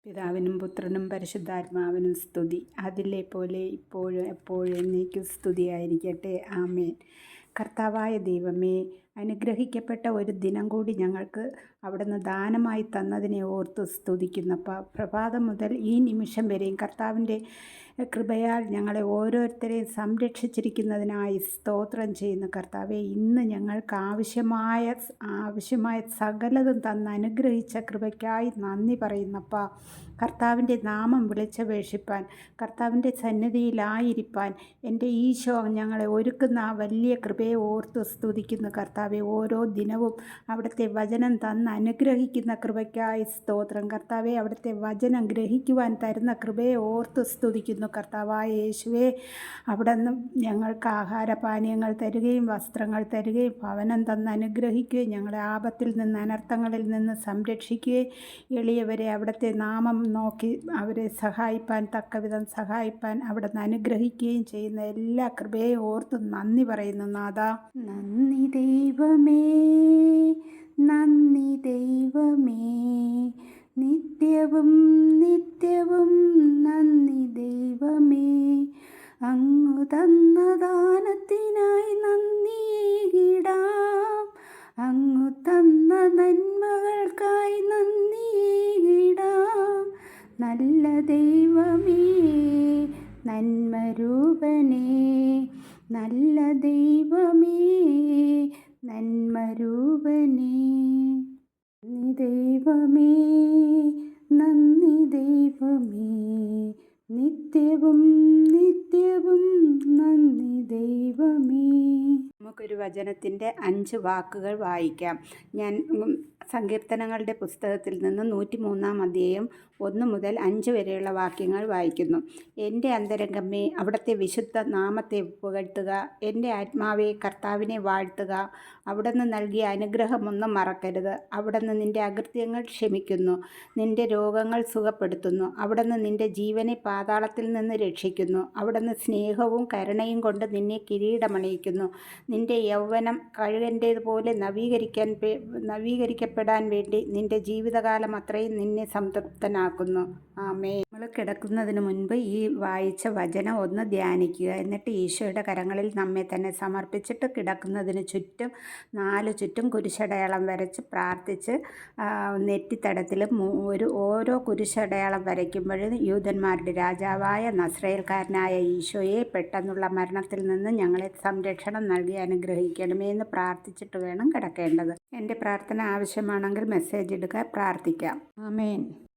പിതാവിനും പുത്രനും പരിശുദ്ധാത്മാവിനും സ്തുതി. അതിലെ പോലെ ഇപ്പോഴും എപ്പോഴും എന്നേക്കും സ്തുതിയായിരിക്കട്ടെ. ആമേൻ. കർത്താവായ ദൈവമേ, അനുഗ്രഹിക്കപ്പെട്ട ഒരു ദിനം കൂടി ഞങ്ങൾക്ക് അവിടുന്ന് ദാനമായി തന്നതിനെ ഓർത്ത് സ്തുതിക്കുന്നപ്പ. പ്രഭാതം മുതൽ ഈ നിമിഷം വരെയും കർത്താവിൻ്റെ കൃപയാൽ ഞങ്ങളെ ഓരോരുത്തരെയും സംരക്ഷിച്ചിരിക്കുന്നതിനായി സ്തോത്രം ചെയ്യുന്നു കർത്താവെ. ഇന്ന് ഞങ്ങൾക്ക് ആവശ്യമായ സകലതും തന്ന് അനുഗ്രഹിച്ച കൃപയ്ക്കായി നന്ദി പറയുന്നപ്പ. കർത്താവിൻ്റെ നാമം വിളിച്ചപേക്ഷിപ്പാൻ, കർത്താവിൻ്റെ സന്നിധിയിലായിരിക്കാൻ എൻ്റെ ഈശോ ഞങ്ങളെ ഒരുക്കുന്ന ആ വലിയ കൃപയെ ഓർത്ത് സ്തുതിക്കുന്നു കർത്താവെ. ഓരോ ദിനവും അവിടുത്തെ വചനം തന്ന് അനുഗ്രഹിക്കുന്ന കൃപയ്ക്കായി സ്തോത്രം കർത്താവെ. അവിടുത്തെ വചനം ഗ്രഹിക്കുവാൻ തരുന്ന കൃപയെ ഓർത്ത് സ്തുതിക്കുന്നു കർത്താവായ യേശുവേ. അവിടുന്ന് ഞങ്ങൾക്ക് ആഹാരപാനീയങ്ങൾ തരികയും വസ്ത്രങ്ങൾ തരികയും ഭവനം തന്ന് അനുഗ്രഹിക്കുകയും ഞങ്ങളെ ആപത്തിൽ നിന്ന് അനർത്ഥങ്ങളിൽ നിന്ന് സംരക്ഷിക്കുകയും എളിയവരെ അവിടുത്തെ നാമം നോക്കി അവരെ സഹായിപ്പാൻ തക്കവിധം സഹായിപ്പാൻ അവിടുന്ന് അനുഗ്രഹിക്കുകയും ചെയ്യുന്ന എല്ലാ കൃപയെയും ഓർത്ത് നന്ദി പറയുന്നു നാഥാ. നന്ദി ദൈവമേ, നന്ദി ദൈവമേ, നിത്യവും നിത്യവും നന്ദി ദൈവമേ. അങ്ങു തന്ന ദാനത്തിനായി നന്ദിയിടാം, അങ്ങു തന്ന നന്മകൾക്കായി നന്ദിയിടാം. നല്ല ദൈവമേ, നന്മരൂപനേ, നല്ല ദൈവമേ, നന്മരൂപനേ. നന്ദി ദൈവമേ, നന്ദി ദൈവമേ, നിത്യവും നിത്യവും നന്ദി ദൈവമേ. നമുക്കൊരു വചനത്തിൻ്റെ 5 വാക്കുകൾ വായിക്കാം. ഞാൻ സങ്കീർത്തനങ്ങളുടെ പുസ്തകത്തിൽ നിന്ന് 103-ാം അധ്യായം 1 മുതൽ 5 വരെയുള്ള വാക്യങ്ങൾ വായിക്കുന്നു. എൻ്റെ അന്തരംഗമേ, അവിടുത്തെ വിശുദ്ധ നാമത്തെ പുകഴ്ത്തുക. എൻ്റെ ആത്മാവെ, കർത്താവിനെ വാഴ്ത്തുക. അവിടുന്ന് നൽകിയ അനുഗ്രഹമൊന്നും മറക്കരുത്. അവിടുന്ന് നിൻ്റെ അകൃത്യങ്ങൾ ക്ഷമിക്കുന്നു, നിൻ്റെ രോഗങ്ങൾ സുഖപ്പെടുത്തുന്നു. അവിടുന്ന് നിൻ്റെ ജീവനെ പാതാളത്തിൽ നിന്ന് രക്ഷിക്കുന്നു. അവിടുന്ന് സ്നേഹവും കരുണയും കൊണ്ട് നിന്നെ കിരീടമണിയിക്കുന്നു. നിൻ്റെ യൗവനം കഴുകൻ്റേതുപോലെ നവീകരിക്കപ്പെടാൻ വേണ്ടി നിൻ്റെ ജീവിതകാലം അത്രയും നിന്നെ സംതൃപ്തനാക്കുന്നു. ആമേൻ. നമ്മൾ കിടക്കുന്നതിന് മുൻപ് ഈ വായിച്ച വചനം ഒന്ന് ധ്യാനിക്കുക. എന്നിട്ട് ഈശോയുടെ കരങ്ങളിൽ നമ്മെ തന്നെ സമർപ്പിച്ചിട്ട് കിടക്കുന്നതിന് ചുറ്റും 4 ചുറ്റും കുരിശടയാളം വരച്ച് പ്രാർത്ഥിച്ച് നെറ്റിത്തടത്തിൽ ഓരോ കുരിശടയാളം വരയ്ക്കുമ്പോഴും യൂദന്മാരുടെ രാജാവായ നസ്രയേൽക്കാരനായ ഈശോയെ പെട്ടെന്നുള്ള മരണത്തിൽ നിന്ന് ഞങ്ങളെ സംരക്ഷണം നൽകി അനുഗ്രഹിക്കണമേ എന്ന് പ്രാർത്ഥിച്ചിട്ട് വേണം കിടക്കേണ്ടത്. എൻ്റെ പ്രാർത്ഥന ആവശ്യമാണെങ്കിൽ മെസ്സേജ് ഇടുക, പ്രാർത്ഥിക്കാം. ആമേൻ.